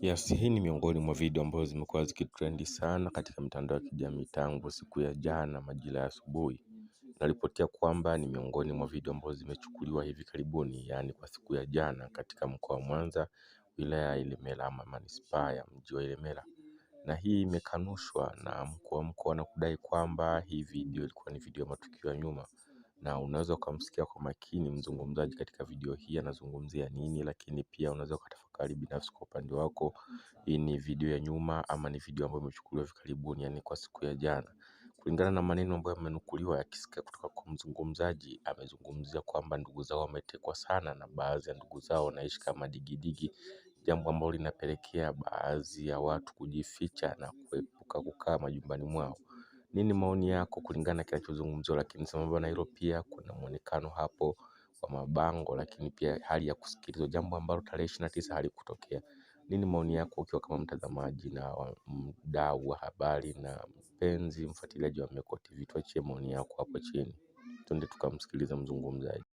Yes, hii ni miongoni mwa video ambazo zimekuwa zikitrendi sana katika mitandao ya kijamii tangu siku ya jana majira ya asubuhi. Nalipotia kwamba ni miongoni mwa video ambazo zimechukuliwa hivi karibuni, yani kwa siku ya jana katika mkoa wa Mwanza, wilaya ya Ilemela ama manispaa ya mji wa Ilemela. Na hii imekanushwa na mkuu wa mkoa na kudai kwamba hii video ilikuwa ni video ya matukio ya nyuma. Na unaweza ukamsikia kwa makini mzungumzaji katika video hii anazungumzia nini, lakini pia unaweza ukatafakari binafsi kwa upande wako, hii ni video ya nyuma ama ni video ambayo imechukuliwa hivi karibuni, yani kwa siku ya jana. Kulingana na maneno ambayo yamenukuliwa yakisikia kutoka kwa mzungumzaji, amezungumzia kwamba ndugu zao wametekwa sana na baadhi ya ndugu zao wanaishi kama digidigi, jambo ambalo linapelekea baadhi ya watu kujificha na kuepuka kukaa majumbani mwao. Nini maoni yako kulingana na kinachozungumziwa? Lakini sambamba na hilo pia kuna muonekano hapo wa mabango, lakini pia hali ya kusikilizwa, jambo ambalo tarehe 29 halikutokea. Nini maoni yako ukiwa kama mtazamaji na mdau wa habari na mpenzi mfuatiliaji wa Meko TV? Tuachie maoni yako hapo chini, twende tukamsikiliza mzungumzaji.